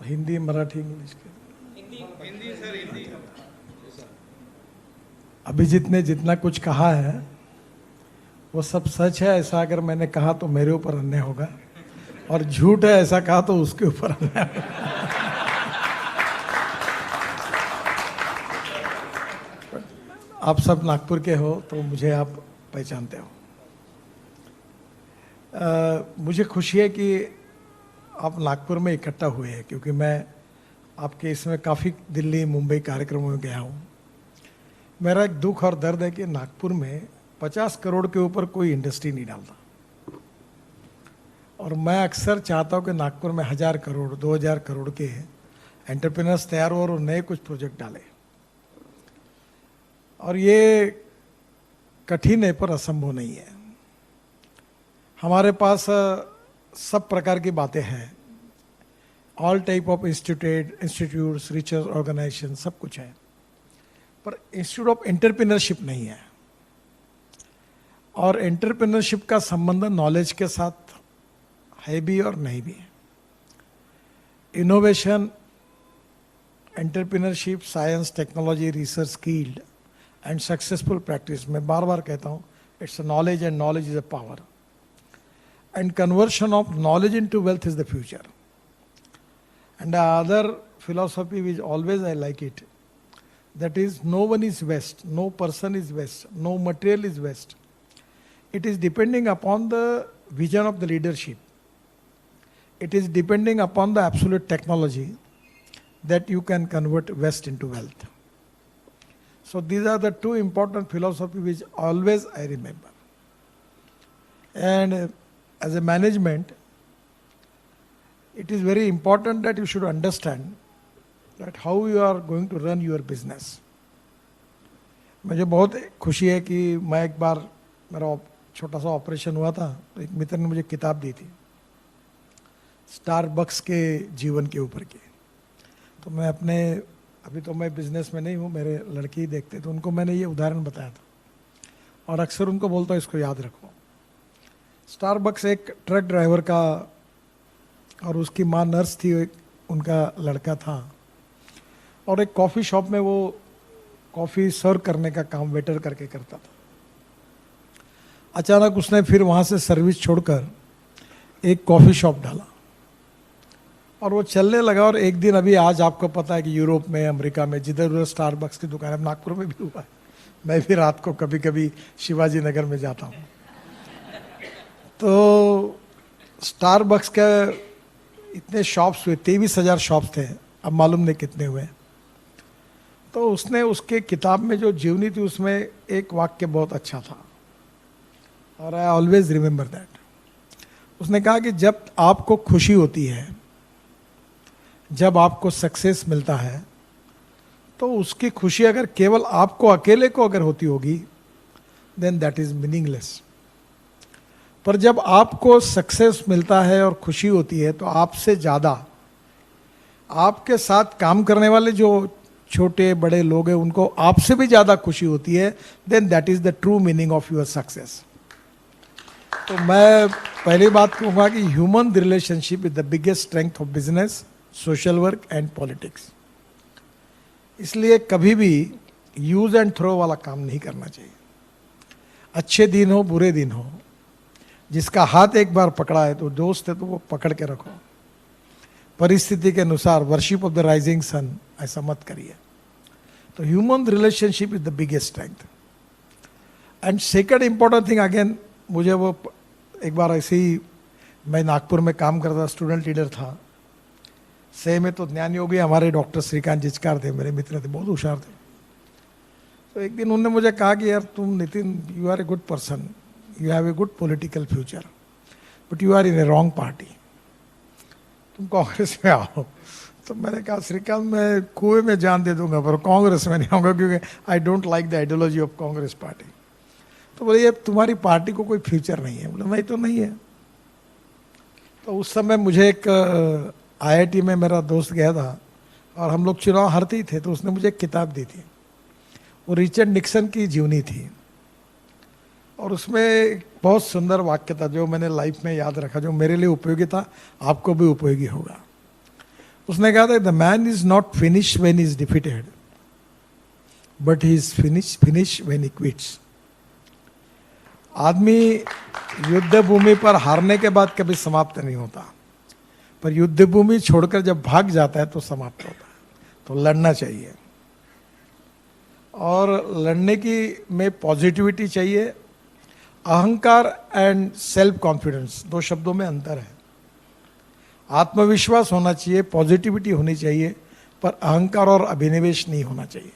Hindi, Marathi, English के Hindi sir, Hindi. Abhijit ने जितना कुछ कहा है वो सब सच है। ऐसा अगर मैंने कहा तो मेरे ऊपर अन्याय होगा, और झूठ है ऐसा कहा तो उसके ऊपर अन्याय होगा। आप सब नागपुर के हो तो मुझे आप पहचानते हो। मुझे खुशी है कि आप नागपुर में इकट्ठा हुए हैं, क्योंकि मैं आपके इसमें काफ़ी दिल्ली मुंबई कार्यक्रमों में गया हूँ। मेरा एक दुख और दर्द है कि नागपुर में 50 करोड़ के ऊपर कोई इंडस्ट्री नहीं डालता, और मैं अक्सर चाहता हूँ कि नागपुर में 1000 करोड़ 2000 करोड़ के एंटरप्रेन्योर्स तैयार हो और नए कुछ प्रोजेक्ट डालें। और ये कठिन है पर असंभव नहीं है। हमारे पास सब प्रकार की बातें हैं, all type of institutes, research organization, सब कुछ है, पर इंस्टीट्यूट ऑफ एंटरप्रेन्योरशिप नहीं है। और एंटरप्रेन्योरशिप का संबंध नॉलेज के साथ है भी और नहीं भी है। Innovation, entrepreneurship, science, technology, research, skilled and successful practice, मैं बार बार कहता हूँ, it's a knowledge and knowledge is a power, and conversion of knowledge into wealth is the future. And the other philosophy which always I like it, that is, no one is West, no person is West, no material is West. It is depending upon the vision of the leadership. It is depending upon the absolute technology that you can convert West into wealth. So these are the two important philosophies which always I remember. And as a management, it is very important that you should understand that how you are going to run your business. मुझे बहुत खुशी है कि मैं एक बार, मेरा छोटा सा ऑपरेशन हुआ था, तो एक मित्र ने मुझे किताब दी थी स्टारबक्स के जीवन के ऊपर की। तो मैं अपने, अभी तो मैं बिजनेस में नहीं हूँ, मेरे लड़के ही देखते, तो उनको मैंने ये उदाहरण बताया था, और अक्सर उनको बोलता हूँ इसको याद रखो। स्टारबक्स एक ट्रक ड्राइवर का, और उसकी माँ नर्स थी, उनका लड़का था, और एक कॉफ़ी शॉप में वो कॉफ़ी सर्व करने का काम वेटर करके करता था। अचानक उसने फिर वहाँ से सर्विस छोड़कर एक कॉफ़ी शॉप डाला, और वो चलने लगा। और एक दिन, अभी आज आपको पता है कि यूरोप में, अमेरिका में, जिधर उधर स्टारबक्स की दुकान है, नागपुर में भी हुआ है। मैं भी रात को कभी कभी शिवाजी नगर में जाता हूँ। तो स्टारबक्स का इतने शॉप्स हुए, 23,000 शॉप्स थे, अब मालूम नहीं कितने हुए। तो उसने, उसके किताब में जो जीवनी थी, उसमें एक वाक्य बहुत अच्छा था, और आई ऑलवेज रिमेंबर दैट। उसने कहा कि जब आपको खुशी होती है, जब आपको सक्सेस मिलता है, तो उसकी खुशी अगर केवल आपको अकेले को अगर होती होगी, देन दैट इज मीनिंगलेस। पर जब आपको सक्सेस मिलता है और खुशी होती है, तो आपसे ज़्यादा आपके साथ काम करने वाले जो छोटे बड़े लोग हैं, उनको आपसे भी ज़्यादा खुशी होती है, then that is the true meaning of your success. तो मैं पहली बात कहूँगा कि human relationship is the biggest strength of business, social work and politics. इसलिए कभी भी यूज एंड थ्रो वाला काम नहीं करना चाहिए। अच्छे दिन हो, बुरे दिन हो, जिसका हाथ एक बार पकड़ा है तो दोस्त है, तो वो पकड़ के रखो। परिस्थिति के अनुसार worship of the rising sun ऐसा मत करिए। तो human relationship is the biggest strength. And second important thing, again, मुझे वो एक बार ऐसे ही, मैं नागपुर में काम करता, स्टूडेंट लीडर था, सही में तो ज्ञान योगी हमारे डॉक्टर श्रीकांत जिचकार थे, मेरे मित्र थे, बहुत होशियार थे। तो एक दिन उन्होंने मुझे कहा कि यार तुम Nitin, you are a good person, you have a good political future, but you are in a wrong party, तुम कांग्रेस में आओ। तो मैंने कहा श्रीकांत, मैं कुएं में जान दे दूंगा पर कांग्रेस में नहीं आऊँगा, क्योंकि I don't like the ideology of Congress party. तो बोले ये तुम्हारी पार्टी को कोई फ्यूचर नहीं है। बोले नहीं, तो नहीं है। तो उस समय मुझे एक IIT में मेरा दोस्त गया था, और हम लोग चुनाव हारते ही थे, तो उसने मुझे एक किताब दी थी, वो रिचर्ड निक्सन की जीवनी थी, और उसमें एक बहुत सुंदर वाक्य था जो मैंने लाइफ में याद रखा, जो मेरे लिए उपयोगी था, आपको भी उपयोगी होगा। उसने कहा था the man is not finish when is defeated but he is finish when he quits. आदमी युद्ध भूमि पर हारने के बाद कभी समाप्त नहीं होता, पर युद्ध भूमि छोड़कर जब भाग जाता है तो समाप्त होता है। तो लड़ना चाहिए, और लड़ने की में पॉजिटिविटी चाहिए। अहंकार एंड सेल्फ कॉन्फिडेंस, दो शब्दों में अंतर है। आत्मविश्वास होना चाहिए, पॉजिटिविटी होनी चाहिए, पर अहंकार और अभिनिवेश नहीं होना चाहिए।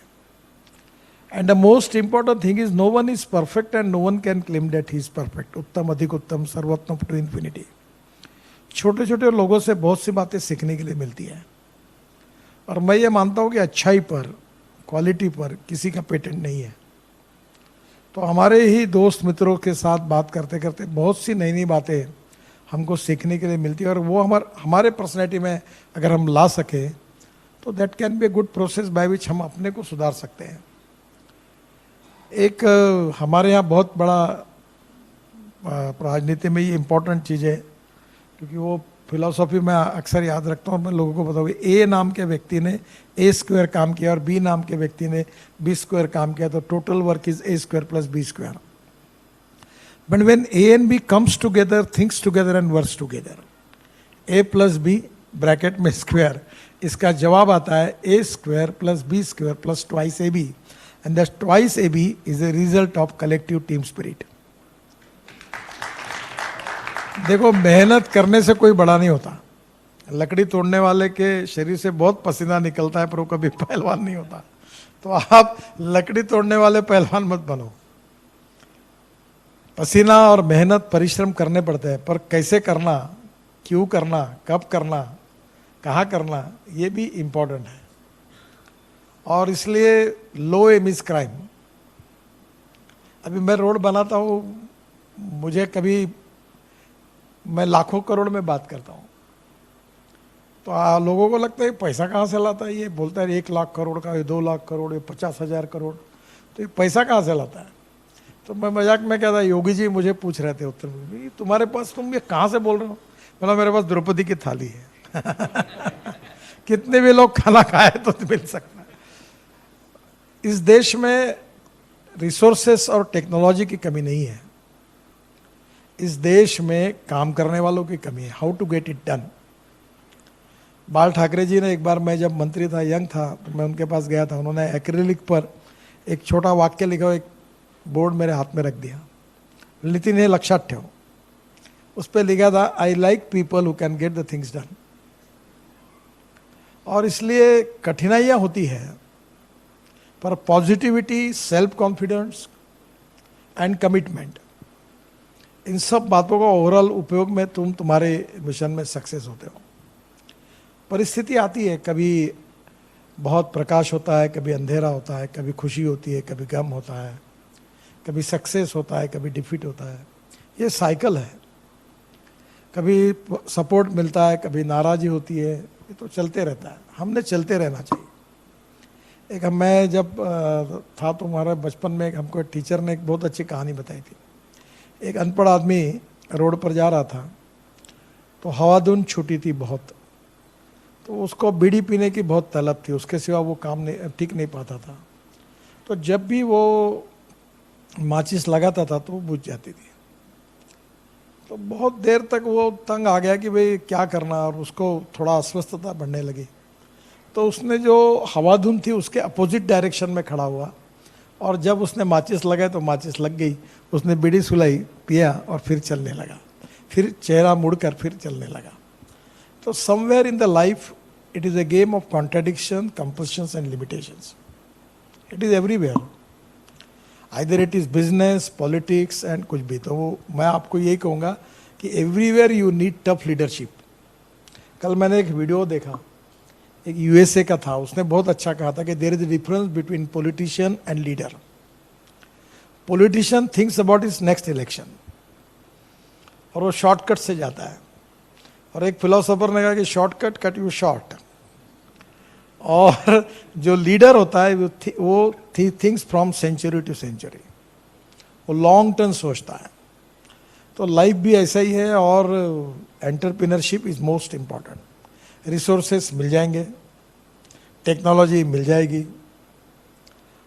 And the most important thing is no one is perfect and no one can claim that he is perfect. उत्तम, अधिक उत्तम, सर्वोत्तम टू इन्फिनिटी। छोटे छोटे लोगों से बहुत सी बातें सीखने के लिए मिलती है, और मैं ये मानता हूँ कि अच्छाई पर, क्वालिटी पर किसी का पेटेंट नहीं है। तो हमारे ही दोस्त मित्रों के साथ बात करते करते बहुत सी नई नई बातें हमको सीखने के लिए मिलती है, और वो हमारे पर्सनैलिटी में अगर हम ला सके तो that can be a good process by which हम अपने को सुधार सकते हैं। एक हमारे यहाँ बहुत बड़ा राजनीति में ये इम्पोर्टेंट चीज़ है, क्योंकि वो फिलॉसफी में अक्सर याद रखता हूँ, मैं लोगों को बताऊँगी। ए नाम के व्यक्ति ने ए स्क्वायर काम किया और बी नाम के व्यक्ति ने बी स्क्वायर काम किया, तो total work is A square plus B square. But when A and B comes together, thinks together and works together, A plus B bracket में स्क्वायर, इसका जवाब आता है A square plus B square plus twice A B, and that twice AB is a result of collective team spirit. देखो, मेहनत करने से कोई बड़ा नहीं होता। लकड़ी तोड़ने वाले के शरीर से बहुत पसीना निकलता है, पर वो कभी पहलवान नहीं होता। तो आप लकड़ी तोड़ने वाले पहलवान मत बनो। पसीना और मेहनत, परिश्रम करने पड़ते हैं, पर कैसे करना, क्यों करना, कब करना, कहाँ करना, ये भी इम्पोर्टेंट है। और इसलिए लो एम इज क्राइम। अभी मैं रोड बनाता हूँ, मुझे कभी, मैं लाखों करोड़ में बात करता हूँ, तो लोगों को लगता है पैसा कहाँ से लाता है, ये बोलता है 1 लाख करोड़ का, ये 2 लाख करोड़, ये 50,000 करोड़, तो ये पैसा कहाँ से लाता है। तो मैं मजाक में कहता, योगी जी मुझे पूछ रहे थे उत्तर में, तुम्हारे पास, तुम ये कहाँ से बोल रहे हो। बोला मेरे पास द्रौपदी की थाली है। कितने भी लोग खाना खाए तो मिल सकता है। इस देश में रिसोर्सेस और टेक्नोलॉजी की कमी नहीं है, इस देश में काम करने वालों की कमी है। How to get it done. Bal Thackeray जी ने एक बार, मैं जब मंत्री था, यंग था, तो मैं उनके पास गया था, उन्होंने एक्रिलिक पर एक छोटा वाक्य लिखा, एक बोर्ड मेरे हाथ में रख दिया, नितिन हे लक्षात ठेव। उस पर लिखा था, I like people who can get the things done. और इसलिए कठिनाइयाँ होती है, पर positivity, self confidence and commitment, इन सब बातों का ओवरऑल उपयोग में तुम तुम्हारे मिशन में सक्सेस होते हो। परिस्थिति आती है, कभी बहुत प्रकाश होता है, कभी अंधेरा होता है, कभी खुशी होती है, कभी गम होता है, कभी सक्सेस होता है, कभी डिफीट होता है। ये साइकिल है। कभी सपोर्ट मिलता है, कभी नाराज़ी होती है, ये तो चलते रहता है। हमने चलते रहना चाहिए। एक मैं जब था तो हमारे बचपन में हमको टीचर ने एक बहुत अच्छी कहानी बताई थी। एक अनपढ़ आदमी रोड पर जा रहा था, तो हवाधुन छूटी थी बहुत, तो उसको बीड़ी पीने की बहुत तलब थी, उसके सिवा वो काम नहीं, ठीक नहीं पाता था। तो जब भी वो माचिस लगाता था तो वो बुझ जाती थी। तो बहुत देर तक वो तंग आ गया कि भाई क्या करना, और उसको थोड़ा अस्वस्थता बढ़ने लगी। तो उसने जो हवाधुन थी उसके अपोजिट डायरेक्शन में खड़ा हुआ, और जब उसने माचिस लगाई तो माचिस लग गई। उसने बीड़ी सुलाई, पिया और फिर चलने लगा, फिर चेहरा मुड़कर फिर चलने लगा। तो somewhere in the life it is a game of contradiction, compulsions and limitations. It is everywhere, either it is business, politics and कुछ भी। तो मैं आपको यही कहूँगा कि everywhere you need tough leadership. कल मैंने एक वीडियो देखा, एक यूएसए का था, उसने बहुत अच्छा कहा था कि there is a difference between politician and leader. Politician thinks about is next election, और वो शॉर्टकट से जाता है। और एक फिलोसोफर ने कहा कि शॉर्टकट कट यू शॉर्ट। और जो लीडर होता है वो thinks from century to century, वो लॉन्ग टर्म सोचता है। तो लाइफ भी ऐसा ही है, और entrepreneurship is most important. Resources मिल जाएंगे, टेक्नोलॉजी मिल जाएगी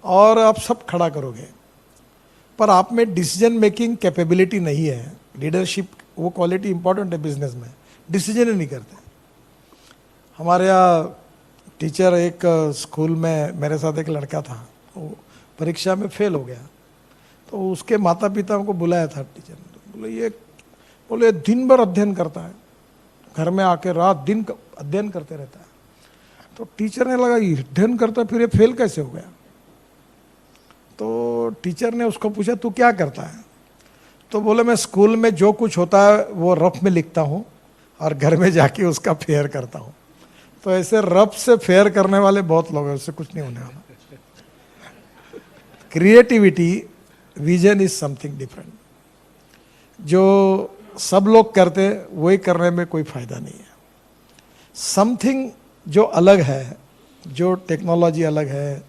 और आप सब खड़ा करोगे, पर आप में डिसीजन मेकिंग कैपेबिलिटी नहीं है। लीडरशिप वो क्वालिटी इंपॉर्टेंट है बिजनेस में, डिसीजन ही नहीं करते। हमारे यहाँ टीचर, एक स्कूल में मेरे साथ एक लड़का था, वो परीक्षा में फेल हो गया, तो उसके माता पिता को बुलाया था टीचर ने। बोले दिन भर अध्ययन करता है, घर में आके रात दिन अध्ययन करते रहता है। तो टीचर ने लगा ये अध्ययन करता है, फिर ये फेल कैसे हो गया। तो टीचर ने उसको पूछा तू क्या करता है। तो बोले मैं स्कूल में जो कुछ होता है वो रफ में लिखता हूँ और घर में जाके उसका फेयर करता हूँ। तो ऐसे रफ से फेयर करने वाले बहुत लोग हैं, उससे कुछ नहीं होने वाला। Creativity, vision is something different. जो सब लोग करते वही करने में कोई फायदा नहीं है। समथिंग जो अलग है, जो टेक्नोलॉजी अलग है,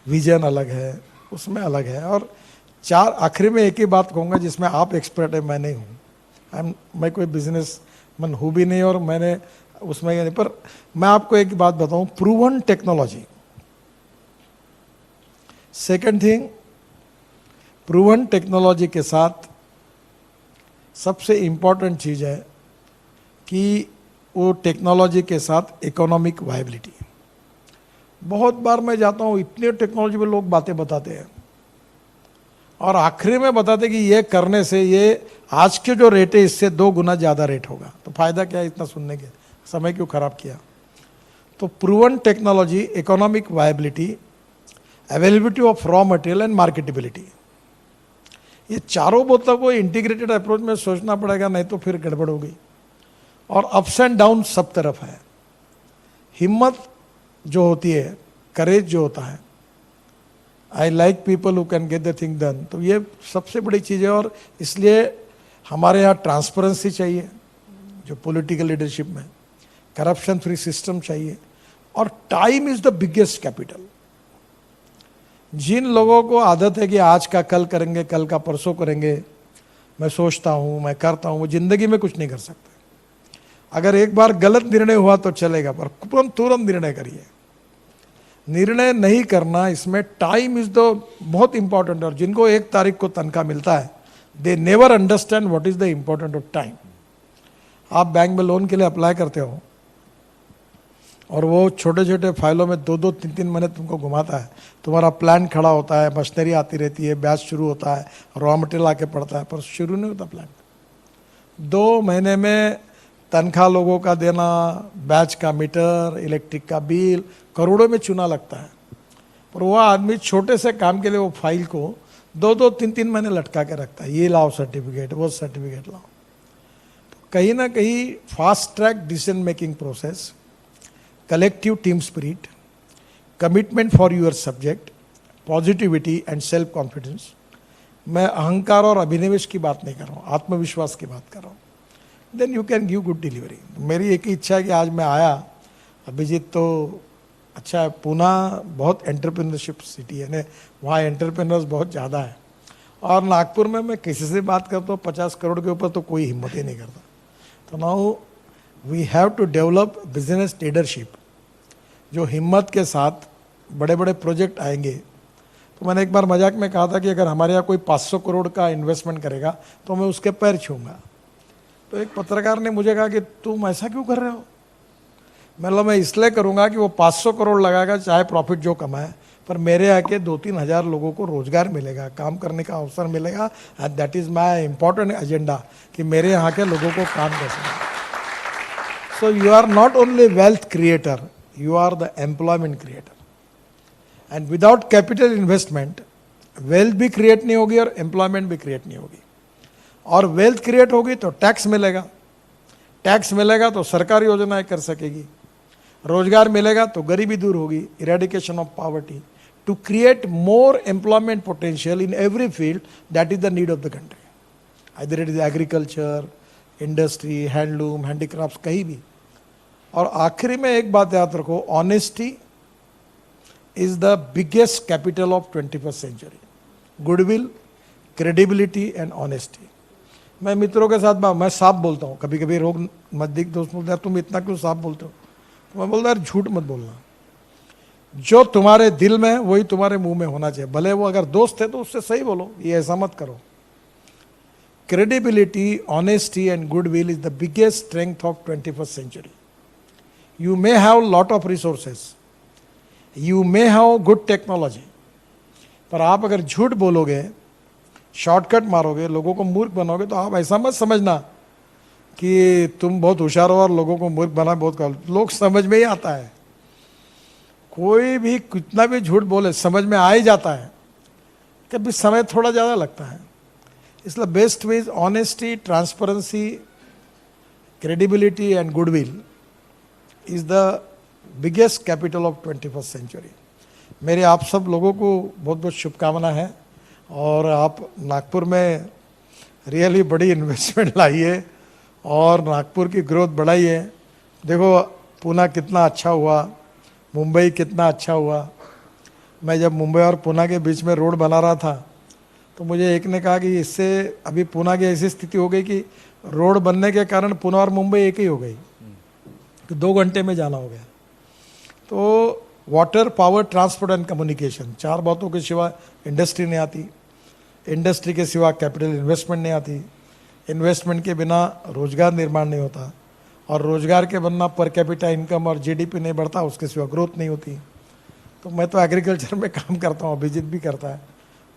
विजन अलग है, उसमें अलग है। और चार आखिरी में एक ही बात कहूँगा जिसमें आप एक्सपर्ट है, मैं नहीं हूँ। मैं कोई बिजनेस मैन हूँ भी नहीं और मैंने उसमें नहीं, पर मैं आपको एक बात बताऊँ, proven technology. Second thing, proven technology के साथ सबसे इम्पॉर्टेंट चीज़ है कि वो टेक्नोलॉजी के साथ इकोनॉमिक वायबिलिटी। बहुत बार मैं जाता हूँ, इतने टेक्नोलॉजी पे लोग बातें बताते हैं और आखिरी में बताते कि ये करने से ये आज के जो रेट है इससे 2 गुना ज़्यादा रेट होगा। तो फायदा क्या है इतना सुनने के, समय क्यों खराब किया। तो proven technology, economic viability, availability of raw material and marketability, ये चारों बातों को इंटीग्रेटेड अप्रोच में सोचना पड़ेगा, नहीं तो फिर गड़बड़ होगी। और अप्स एंड डाउन सब तरफ है। हिम्मत जो होती है, करेज जो होता है, आई like people who can get the thing done, तो ये सबसे बड़ी चीज़ है। और इसलिए हमारे यहाँ ट्रांसपेरेंसी चाहिए जो पॉलिटिकल लीडरशिप में, करप्शन फ्री सिस्टम चाहिए, और time is the biggest capital. जिन लोगों को आदत है कि आज का कल करेंगे, कल का परसों करेंगे, मैं सोचता हूँ, मैं करता हूँ, वो जिंदगी में कुछ नहीं कर सकते। अगर एक बार गलत निर्णय हुआ तो चलेगा, पर तुरंत निर्णय करिए। निर्णय नहीं करना, इसमें टाइम इज द बहुत इंपॉर्टेंट। और जिनको 1 तारीख को तनख्वाह मिलता है, they never understand what is the important of time. आप बैंक में लोन के लिए अप्लाई करते हो और वो छोटे छोटे फाइलों में 2-2, 3-3 महीने तुमको घुमाता है। तुम्हारा प्लान खड़ा होता है, मशीनरी आती रहती है, बैच शुरू होता है, रॉ मटेरियल आके पड़ता है, पर शुरू नहीं होता प्लान। 2 महीने में तनख्वाह लोगों का देना, बैच का मीटर, इलेक्ट्रिक का बिल, करोड़ों में चुना लगता है। पर वह आदमी छोटे से काम के लिए वो फाइल को 2-2, 3-3 महीने लटका के रखता है, ये लाओ सर्टिफिकेट, वो सर्टिफिकेट लाओ। तो कहीं ना कहीं fast track decision making process, collective team spirit, commitment for your subject, positivity and self confidence. मैं अहंकार और अभिनिवेश की बात नहीं कर रहा हूँ, आत्मविश्वास की बात कर रहा हूँ। Then you can give good delivery. मेरी एक ही इच्छा है कि आज मैं आया, अभिजीत तो अच्छा है, पूना बहुत एंटरप्रेन्योरशिप सिटी है ने, वहाँ एंटरप्रेन्योर्स बहुत ज़्यादा है। और नागपुर में मैं किसी से बात करता हूँ 50 करोड़ के ऊपर तो कोई हिम्मत ही नहीं करता। तो now we have to develop business leadership, जो हिम्मत के साथ बड़े बड़े प्रोजेक्ट आएंगे। तो मैंने एक बार मजाक में कहा था कि अगर हमारे यहाँ कोई 500 करोड़ का इन्वेस्टमेंट करेगा तो मैं उसके पैर छूँगा। तो एक पत्रकार ने मुझे कहा कि तुम ऐसा क्यों कर रहे हो। मतलब मैं इसलिए करूँगा कि वो 500 करोड़ लगाएगा, चाहे प्रॉफिट जो कमाए, पर मेरे यहाँ के 2-3 हज़ार लोगों को रोजगार मिलेगा, काम करने का अवसर मिलेगा। And that is my important agenda कि मेरे यहाँ के लोगों को काम कर सकें। So you are not only wealth creator, you are the employment creator. And without capital investment, wealth भी create नहीं होगी और employment भी create नहीं होगी। और wealth create होगी तो टैक्स मिलेगा, टैक्स मिलेगा तो सरकारी योजनाएं कर सकेगी, रोजगार मिलेगा तो गरीबी दूर होगी, eradication of poverty, to create more employment potential in every field that is the need of the country. Either it is agriculture, industry, handloom, handicrafts, कहीं भी। और आखिरी में एक बात याद रखो, honesty is the biggest capital of 21st century. Goodwill, credibility and honesty. मैं मित्रों के साथ मैं साफ बोलता हूँ, कभी कभी लोग नजदीक दोस्त बोलते हैं तुम इतना क्यों साफ बोलते हो। तो मैं बोलता यार झूठ मत बोलना, जो तुम्हारे दिल में है वही तुम्हारे मुंह में होना चाहिए, भले वो अगर दोस्त है तो उससे सही बोलो, ये ऐसा मत करो। Credibility, honesty and goodwill is the biggest strength of 21st century. You may have lot of resources, you may have good technology, पर आप अगर झूठ बोलोगे, शॉर्टकट मारोगे, लोगों को मूर्ख बनाओगे, तो आप ऐसा मत समझना कि तुम बहुत होशियार हो और लोगों को मूर्ख बना बहुत कर, लोग समझ में ही आता है। कोई भी कितना भी झूठ बोले समझ में आ ही जाता है, कभी समय थोड़ा ज़्यादा लगता है। इसलिए best way is honesty, transparency, credibility and goodwill is the biggest capital of 21st century. मेरे आप सब लोगों को बहुत बहुत शुभकामना है, और आप नागपुर में रियली बड़ी इन्वेस्टमेंट लाइए और नागपुर की ग्रोथ बढ़ाइए। देखो पुणे कितना अच्छा हुआ, मुंबई कितना अच्छा हुआ। मैं जब मुंबई और पुणे के बीच में रोड बना रहा था तो मुझे एक ने कहा कि इससे अभी पुणे की ऐसी स्थिति हो गई कि रोड बनने के कारण पुणे और मुंबई एक ही हो गई, कि 2 घंटे में जाना हो गया। तो water, power, transport and communication, 4 बातों के सिवा इंडस्ट्री नहीं आती, इंडस्ट्री के सिवा कैपिटल इन्वेस्टमेंट नहीं आती, इन्वेस्टमेंट के बिना रोजगार निर्माण नहीं होता, और रोजगार के बिना पर कैपिटा इनकम और जीडीपी नहीं बढ़ता, उसके सिवा ग्रोथ नहीं होती। तो मैं तो एग्रीकल्चर में काम करता हूँ, अभिजीत भी करता है,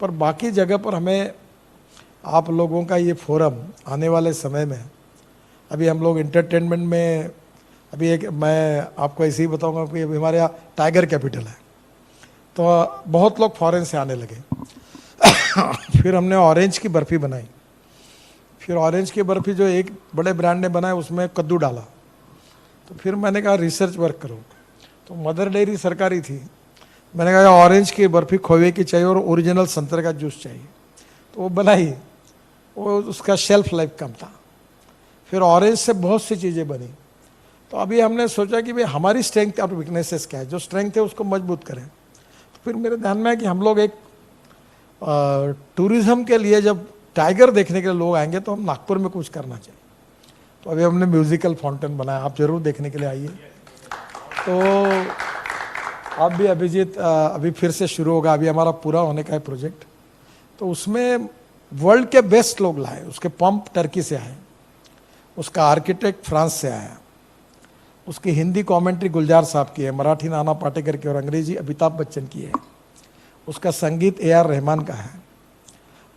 पर बाकी जगह पर हमें आप लोगों का ये फोरम आने वाले समय में, अभी हम लोग इंटरटेनमेंट में, अभी एक मैं आपको ऐसे ही बताऊंगा कि अभी हमारे यहाँ टाइगर कैपिटल है, तो बहुत लोग फॉरेन से आने लगे। फिर हमने ऑरेंज की बर्फ़ी बनाई, फिर ऑरेंज की बर्फ़ी जो एक बड़े ब्रांड ने बनाया उसमें कद्दू डाला, तो फिर मैंने कहा रिसर्च वर्क करो। तो मदर डेयरी सरकारी थी, मैंने कहा ऑरेंज की बर्फ़ी खोए की चाहिए और ओरिजिनल संतरे का जूस चाहिए, तो वो बनाई, वो उसका शेल्फ लाइफ कम था। फिर ऑरेंज से बहुत सी चीज़ें बनी। तो अभी हमने सोचा कि भाई हमारी स्ट्रेंथ और वीकनेसेस क्या है, जो स्ट्रेंथ है उसको मजबूत करें। तो फिर मेरे ध्यान में है कि हम लोग एक टूरिज़्म के लिए जब टाइगर देखने के लिए लोग आएंगे तो हम नागपुर में कुछ करना चाहिए। तो अभी हमने म्यूज़िकल फाउंटेन बनाया, आप ज़रूर देखने के लिए आइए। तो आप भी अभिजीत, अभी फिर से शुरू होगा, अभी हमारा पूरा होने का है प्रोजेक्ट। तो उसमें वर्ल्ड के बेस्ट लोग लाए, उसके पंप टर्की से आए, उसका आर्किटेक्ट फ्रांस से आया, उसकी हिंदी कमेंट्री गुलजार साहब की है, मराठी नाना पाटेकर की और अंग्रेजी अमिताभ बच्चन की है, उसका संगीत AR रहमान का है,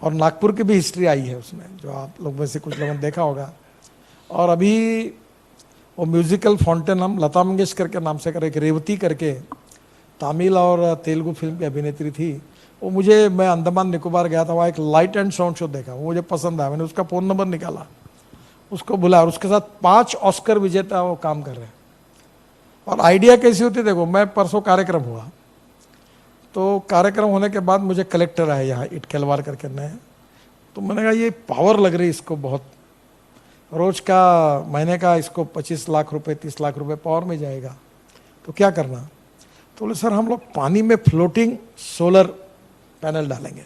और नागपुर की भी हिस्ट्री आई है उसमें, जो आप लोग में से कुछ लोगों ने देखा होगा। और अभी वो म्यूज़िकल फाउंटेन हम लता मंगेशकर के नाम से कर, एक रेवती करके तमिल और तेलुगु फिल्म की अभिनेत्री थी, वो मुझे, मैं अंडमान निकोबार गया था, वहाँ एक लाइट एंड साउंड शो देखा, वो मुझे पसंद आया, मैंने उसका फ़ोन नंबर निकाला, उसको बुलाया, और उसके साथ 5 ऑस्कर विजेता वो काम कर रहे हैं। और आइडिया कैसी होती है, देखो मैं परसों कार्यक्रम हुआ, तो कार्यक्रम होने के बाद मुझे कलेक्टर आए यहाँ इटकेलवार करके नए, तो मैंने कहा ये पावर लग रही इसको बहुत, रोज का, महीने का इसको 25 लाख रुपए 30 लाख रुपए पावर में जाएगा, तो क्या करना। तो बोले सर हम लोग पानी में फ्लोटिंग सोलर पैनल डालेंगे।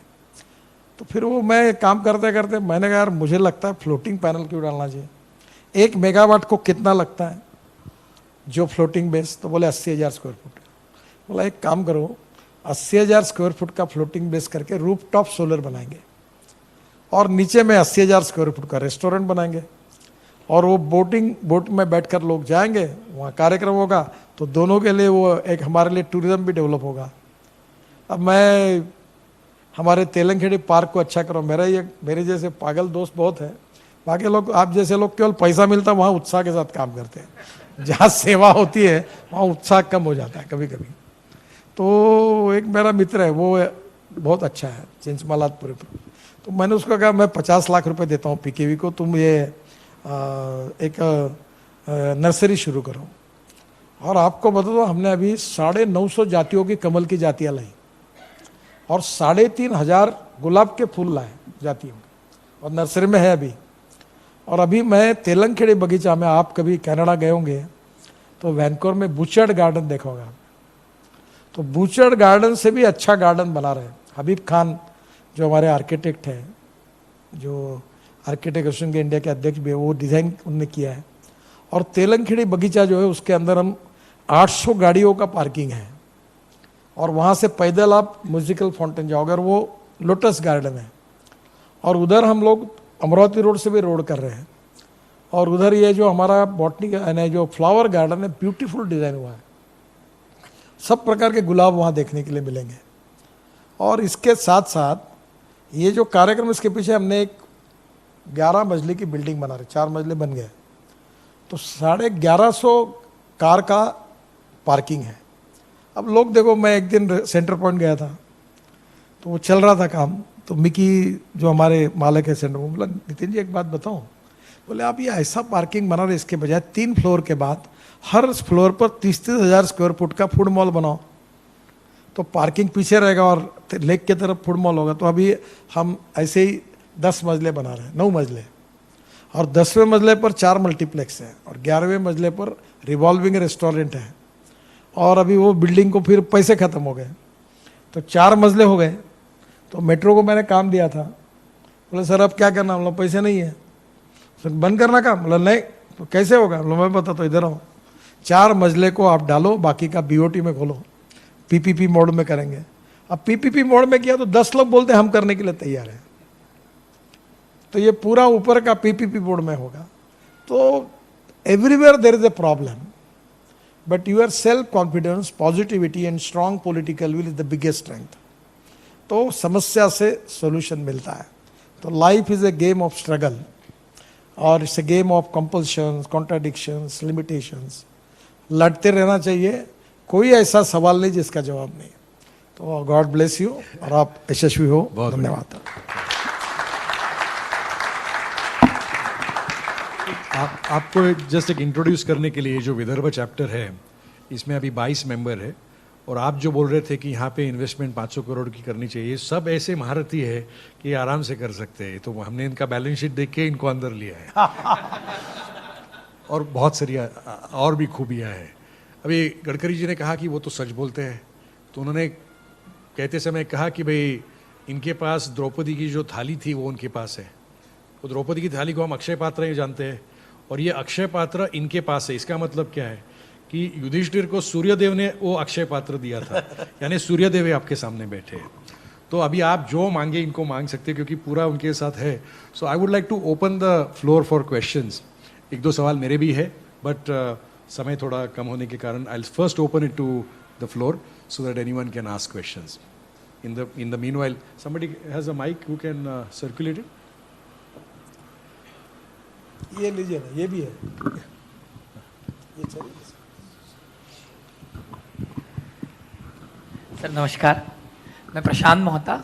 तो फिर वो मैं काम करते करते मैंने कहा यार मुझे लगता है फ्लोटिंग पैनल क्यों डालना चाहिए, 1 मेगावाट को कितना लगता है जो फ्लोटिंग बेस, तो बोले 80,000 स्क्वायर फुट। बोला एक काम करो, 80,000 स्क्वायर फुट का फ्लोटिंग बेस करके रूफ टॉप सोलर बनाएंगे, और नीचे में 80,000 स्क्वायर फुट का रेस्टोरेंट बनाएंगे, और वो बोट में बैठकर लोग जाएंगे, वहाँ कार्यक्रम होगा, तो दोनों के लिए वो एक हमारे लिए टूरिज्म भी डेवलप होगा। अब मैं हमारे तेलंगखेड़ी पार्क को अच्छा करो, मेरे जैसे पागल दोस्त बहुत है, बाकी लोग आप जैसे लोग केवल पैसा मिलता है वहाँ उत्साह के साथ काम करते हैं, जहाँ सेवा होती है वहाँ उत्साह कम हो जाता है कभी कभी। तो एक मेरा मित्र है वो बहुत अच्छा है चिंचमालातपुर, तो मैंने उसको कहा मैं 50 लाख रुपए देता हूँ PKV को, तुम ये एक नर्सरी शुरू करो। और आपको बता दो हमने अभी 950 जातियों की कमल की जातियाँ लाई, और 3,500 गुलाब के फूल लाए जातियों, और नर्सरी में है अभी। और अभी मैं तेलंगखेड़ी बगीचा में, आप कभी कनाडा गए होंगे तो वैनकोवर में बूचर्ड गार्डन देखा होगा, तो बूचर्ड गार्डन से भी अच्छा गार्डन बना रहे हैं हबीब खान जो हमारे आर्किटेक्ट हैं, जो आर्किटेक्ट एसोसिएशन के इंडिया के अध्यक्ष भी है, वो डिज़ाइन उनने किया है। और तेलंगखेड़ी बगीचा जो है उसके अंदर हम 800 गाड़ियों का पार्किंग है, और वहाँ से पैदल आप म्यूजिकल फाउंटेन जाओगे, और वो लोटस गार्डन है। और उधर हम लोग अमरावती रोड से भी रोड कर रहे हैं, और उधर ये जो हमारा बॉटनी यानी जो फ्लावर गार्डन है, ब्यूटीफुल डिज़ाइन हुआ है, सब प्रकार के गुलाब वहाँ देखने के लिए मिलेंगे। और इसके साथ साथ ये जो कार्यक्रम, इसके पीछे हमने एक 11 मंजिले की बिल्डिंग बना रहे, 4 मंजिले बन गए, तो 1150 कार का पार्किंग है। अब लोग देखो, मैं एक दिन सेंटर पॉइंट गया था, तो वो चल रहा था काम, तो मिकी जो हमारे मालिक है सेंटर, वो बोला नितिन जी एक बात बताओ, बोले आप ये ऐसा पार्किंग बना रहे, इसके बजाय 3 फ्लोर के बाद हर फ्लोर पर 30-30 हज़ार स्क्वायर फुट का फूड मॉल बनाओ, तो पार्किंग पीछे रहेगा और लेक के तरफ फूड मॉल होगा। तो अभी हम ऐसे ही 10 मंजिले बना रहे हैं, 9 मंजिले, और 10वें मंजिले पर 4 मल्टीप्लेक्स है, और 11वें मंजिले पर रिवॉल्विंग रेस्टोरेंट है। और अभी वो बिल्डिंग को फिर पैसे ख़त्म हो गए, तो 4 मंजिले हो गए। तो मेट्रो को मैंने काम दिया था, बोले सर अब क्या करना, मतलब पैसे नहीं है, सर बंद करना काम, मतलब नहीं, तो कैसे होगा, मतलब मैं बता, तो इधर आओ, 4 मंजिले को आप डालो, बाकी का बीओटी में खोलो, पीपीपी मोड में करेंगे। अब पीपीपी मोड में किया तो 10 लोग बोलते हैं हम करने के लिए तैयार हैं, तो ये पूरा ऊपर का पीपीपी मोड में होगा। तो everywhere there is a problem, but your self confidence, positivity and strong political will is the biggest strength. तो समस्या से सोल्यूशन मिलता है। तो life is a game of struggle, और it's a game of compulsions, contradictions, limitations. लड़ते रहना चाहिए, कोई ऐसा सवाल नहीं जिसका जवाब नहीं। तो गॉड ब्लेस यू, और आप यशस्वी हो। धन्यवाद। आपको जस्ट एक इंट्रोड्यूस करने के लिए, जो विदर्भ चैप्टर है, इसमें अभी 22 मेंबर है, और आप जो बोल रहे थे कि यहाँ पे इन्वेस्टमेंट 500 करोड़ की करनी चाहिए, सब ऐसे महारथी है कि आराम से कर सकते हैं। तो हमने इनका बैलेंस शीट देख के इनको अंदर लिया है और बहुत सारी और भी खूबियाँ हैं। अभी गडकरी जी ने कहा कि वो तो सच बोलते हैं, तो उन्होंने कहते समय कहा कि भाई इनके पास द्रौपदी की जो थाली थी वो उनके पास है। वो द्रौपदी की थाली को हम अक्षय पात्र ही जानते हैं, और ये अक्षय पात्र इनके पास है। इसका मतलब क्या है कि युधिष्ठिर को सूर्यदेव ने वो अक्षय पात्र दिया था, यानी सूर्यदेव आपके सामने बैठे हैं। तो अभी आप जो मांगे इनको मांग सकते हैं, क्योंकि पूरा उनके साथ है। So I would like to open the floor for questions. 1-2 सवाल मेरे भी है, बट समय थोड़ा कम होने के कारण I will first open it to the floor so that anyone can ask questions. In the meanwhile, somebody has a mic who can circulate it. ये लीजिए ना, ये भी है, ये चाहिए। सर नमस्कार, मैं प्रशांत मोहता।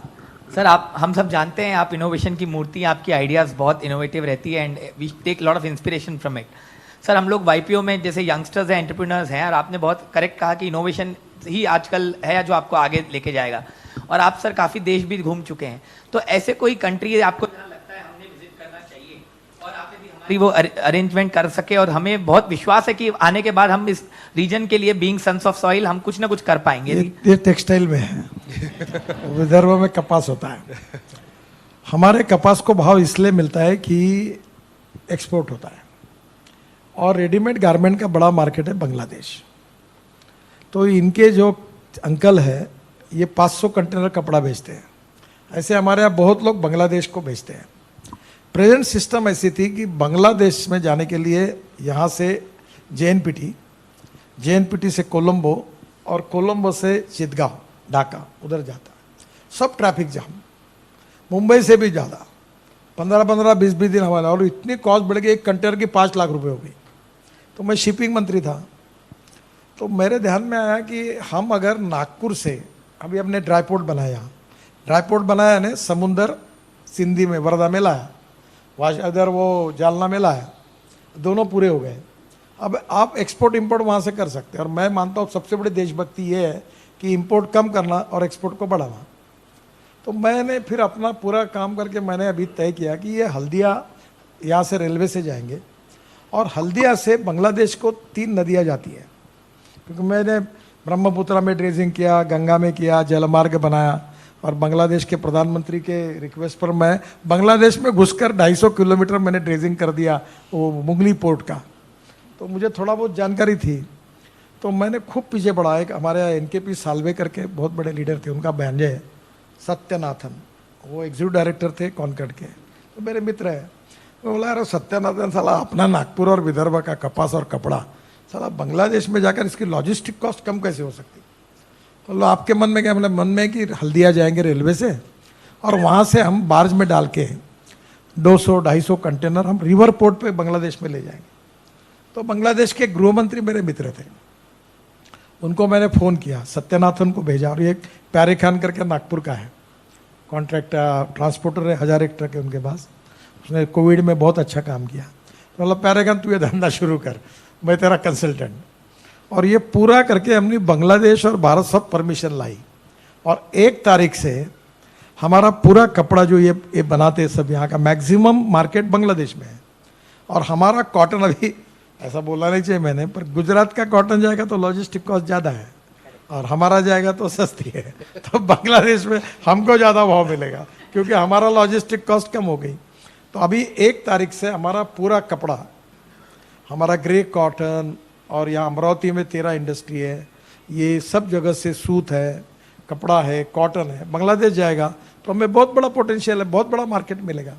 सर आप, हम सब जानते हैं आप इनोवेशन की मूर्ति, आपकी आइडियाज़ बहुत इनोवेटिव रहती है, and we take lot of inspiration from it. Sir हम लोग वाईपीओ में जैसे यंगस्टर्स हैं, एंटरप्रेन्योर्स हैं, और आपने बहुत करेक्ट कहा कि इनोवेशन ही आजकल है जो आपको आगे लेके जाएगा। और आप सर काफ़ी देश भी घूम चुके हैं, तो ऐसे कोई कंट्री आपको लगता है हमने विजिट करना चाहिए, और आप यदि हमारी वो अरेंजमेंट कर सके, और हमें बहुत विश्वास है कि आने के बाद हम इस रीजन के लिए, बीइंग सन्स ऑफ सॉइल, हम कुछ ना कुछ कर पाएंगे। ये टेक्सटाइल में है विदर्भ में कपास होता है। हमारे कपास को भाव इसलिए मिलता है कि एक्सपोर्ट होता है, और रेडीमेड गारमेंट का बड़ा मार्केट है बांग्लादेश। तो इनके जो अंकल है ये 500 कंटेनर कपड़ा बेचते हैं। ऐसे हमारे यहाँ बहुत लोग बांग्लादेश को बेचते हैं। प्रेजेंट सिस्टम ऐसी थी कि बांग्लादेश में जाने के लिए यहाँ से जेएनपीटी से कोलंबो, और कोलंबो से चितगांव, ढाका, उधर जाता है। सब ट्रैफिक जाम, मुंबई से भी ज़्यादा, 15-15, 20-20 दिन हमारा, और इतनी कॉस्ट बढ़ गई, एक कंटेनर की 5 लाख रुपए हो गई। तो मैं शिपिंग मंत्री था, तो मेरे ध्यान में आया कि हम अगर नागपुर से, अभी हमने ड्राईपोर्ट बनाया ने समुंदर सिंधी में वर्धा में लाया, वहाँ इधर वो जालना में लाया, दोनों पूरे हो गए। अब आप एक्सपोर्ट इंपोर्ट वहाँ से कर सकते हैं, और मैं मानता हूँ सबसे बड़ी देशभक्ति ये है कि इंपोर्ट कम करना और एक्सपोर्ट को बढ़ाना। तो मैंने फिर अपना पूरा काम करके मैंने अभी तय किया कि ये हल्दिया यहाँ से रेलवे से जाएंगे, और हल्दिया से बांग्लादेश को 3 नदियाँ जाती हैं, क्योंकि मैंने ब्रह्मपुत्रा में ड्रेजिंग किया, गंगा में किया, जलमार्ग बनाया, और बांग्लादेश के प्रधानमंत्री के रिक्वेस्ट पर मैं बांग्लादेश में घुसकर 250 किलोमीटर मैंने ड्रेजिंग कर दिया वो मुगली पोर्ट का। तो मुझे थोड़ा बहुत जानकारी थी। तो मैंने खूब पीछे पड़ा। एक हमारे यहाँ NKP साल्वे करके बहुत बड़े लीडर थे, उनका भांजे है सत्यनाथन, वो एग्जीक्यूटिव डायरेक्टर थे कॉन्कर्ड के, तो मेरे मित्र है। मैं बोला यार सत्यनाथन साला अपना नागपुर और विदर्भ का कपास और कपड़ा साला बांग्लादेश में जाकर इसकी लॉजिस्टिक कॉस्ट कम कैसे हो सकती? तो लो आपके मन में क्या? मतलब मन में कि हल्दिया जाएंगे रेलवे से और वहाँ से हम बार्ज में डाल के 200-250 कंटेनर हम रिवर पोर्ट पे बांग्लादेश में ले जाएंगे। तो बांग्लादेश के गृह मंत्री मेरे मित्र थे, उनको मैंने फ़ोन किया, सत्यनाथन को भेजा, और ये प्यारे खान करके नागपुर का है, कॉन्ट्रैक्ट ट्रांसपोर्टर है, 1000 एक ट्रक है उनके पास, उसने कोविड में बहुत अच्छा काम किया। तो मतलब प्यारे खान तू ये धंधा शुरू कर, मैं तेरा कंसल्टेंट। और ये पूरा करके हमने बांग्लादेश और भारत सब परमिशन लाई, और 1 तारीख से हमारा पूरा कपड़ा जो ये बनाते हैं सब, यहाँ का मैक्सिमम मार्केट बांग्लादेश में है। और हमारा कॉटन, अभी ऐसा बोलना नहीं चाहिए मैंने, पर गुजरात का कॉटन जाएगा तो लॉजिस्टिक कॉस्ट ज़्यादा है और हमारा जाएगा तो सस्ती है, तो बांग्लादेश में हमको ज़्यादा भाव मिलेगा क्योंकि हमारा लॉजिस्टिक कॉस्ट कम हो गई। तो अभी 1 तारीख से हमारा पूरा कपड़ा, हमारा ग्रे कॉटन, और यहाँ अमरावती में 13 इंडस्ट्री है, ये सब जगह से सूत है, कपड़ा है, कॉटन है, बांग्लादेश जाएगा तो हमें बहुत बड़ा पोटेंशियल है, बहुत बड़ा मार्केट मिलेगा।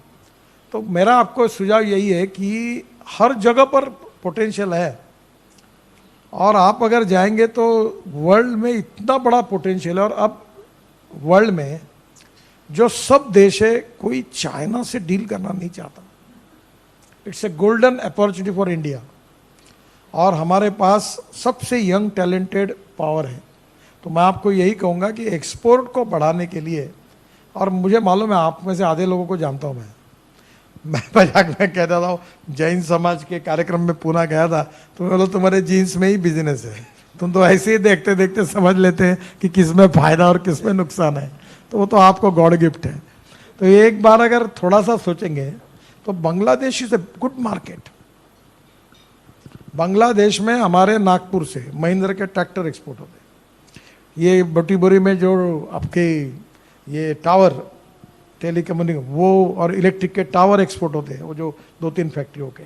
तो मेरा आपको सुझाव यही है कि हर जगह पर पोटेंशियल है, और आप अगर जाएंगे तो वर्ल्ड में इतना बड़ा पोटेंशियल है। और अब वर्ल्ड में जो सब देश है, कोई चाइना से डील करना नहीं चाहता। It's a golden opportunity for India, और हमारे पास सबसे यंग टैलेंटेड पावर है। तो मैं आपको यही कहूँगा कि एक्सपोर्ट को बढ़ाने के लिए, और मुझे मालूम है आप में से आधे लोगों को जानता हूँ मैं मजाक में कहता था, जैन समाज के कार्यक्रम में पुणे गया था, तो मैं बोला तुम्हारे जीन्स में ही बिजनेस है, तुम तो ऐसे ही देखते देखते समझ लेते हैं कि किस में फ़ायदा और किस में नुकसान है, तो वो तो आपको गॉड गिफ्ट है। तो एक बार अगर थोड़ा सा सोचेंगे तो Bangladesh is a good market. Bangladesh में हमारे नागपुर से महिंद्रा के ट्रैक्टर एक्सपोर्ट होते हैं, ये बटीबोरी में जो आपके ये टावर टेलीकम्युनिकेशन वो और इलेक्ट्रिक के टावर एक्सपोर्ट होते हैं, वो जो 2-3 फैक्ट्रियों के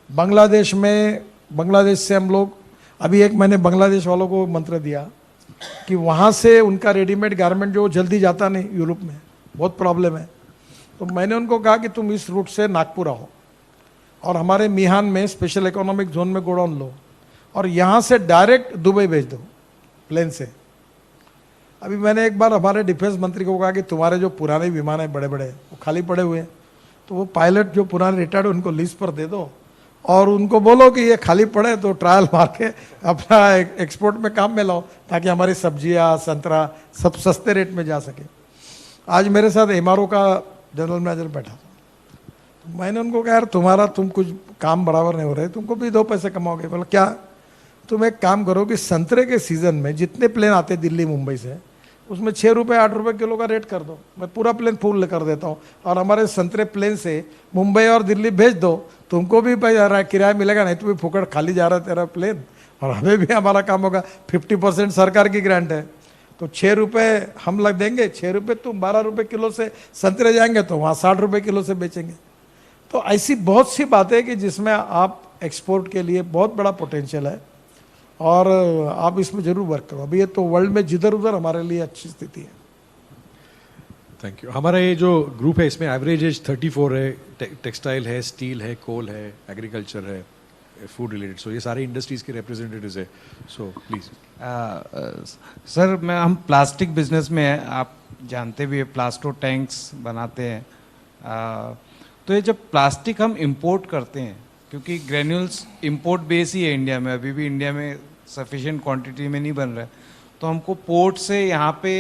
बांग्लादेश में। बांग्लादेश से हम लोग, अभी एक मैंने बांग्लादेश वालों को मंत्र दिया कि वहाँ से उनका रेडीमेड गारमेंट जो जल्दी जाता नहीं, यूरोप में बहुत प्रॉब्लम है, तो मैंने उनको कहा कि तुम इस रूट से नागपुर आओ और हमारे मिहान में स्पेशल इकोनॉमिक जोन में गोडाउन लो, और यहाँ से डायरेक्ट दुबई भेज दो प्लेन से। अभी मैंने एक बार हमारे डिफेंस मंत्री को कहा कि तुम्हारे जो पुराने विमान हैं बड़े बड़े, वो खाली पड़े हुए हैं, तो वो पायलट जो पुराने रिटायर्ड उनको लीज पर दे दो, और उनको बोलो कि ये खाली पड़े तो ट्रायल मार के अपना एक्सपोर्ट में काम में लाओ, ताकि हमारी सब्जियां, संतरा सब सस्ते रेट में जा सके। आज मेरे साथ MRO का जनरल मैनेजर बैठा था, तो मैंने उनको कहा यार तुम कुछ काम बराबर नहीं हो रहे, तुमको भी 2 पैसे कमाओगे। बोला क्या? तुम एक काम करो कि संतरे के सीजन में जितने प्लेन आते दिल्ली मुंबई से, उसमें 6 रुपये 8 रुपये किलो का रेट कर दो, मैं पूरा प्लेन फुल कर देता हूँ, और हमारे संतरे प्लेन से मुंबई और दिल्ली भेज दो, तुमको भी किराया मिलेगा, नहीं तो भी फुकड़ खाली जा रहा है तेरा प्लेन, और हमें भी हमारा काम होगा। 50% सरकार की ग्रांट है, तो 6 रुपये हम लग देंगे, 6 रुपये तुम 12 रुपये किलो से संतरे जाएंगे तो वहाँ 60 रुपये किलो से बेचेंगे। तो ऐसी बहुत सी बातें कि जिसमें आप एक्सपोर्ट के लिए बहुत बड़ा पोटेंशियल है, और आप इसमें जरूर वर्क करो। अभी ये तो वर्ल्ड में जिधर उधर हमारे लिए अच्छी स्थिति है। Thank you. हमारा ये जो ग्रुप है इसमें एवरेज एज 34 है, टेक्सटाइल है, स्टील है, कोल है, एग्रीकल्चर है, फूड रिलेटेड, सो ये सारी इंडस्ट्रीज के रिप्रेजेंटेटिव्स है। सो प्लीज सर, हम प्लास्टिक बिजनेस में हैं, आप जानते भी है, प्लास्टो टैंक्स बनाते हैं। तो ये जब प्लास्टिक हम इंपोर्ट करते हैं, क्योंकि ग्रेन्यूल्स इंपोर्ट बेस ही है इंडिया में, अभी भी इंडिया में सफिशिएंट क्वांटिटी में नहीं बन रहा है, तो हमको पोर्ट से यहाँ पे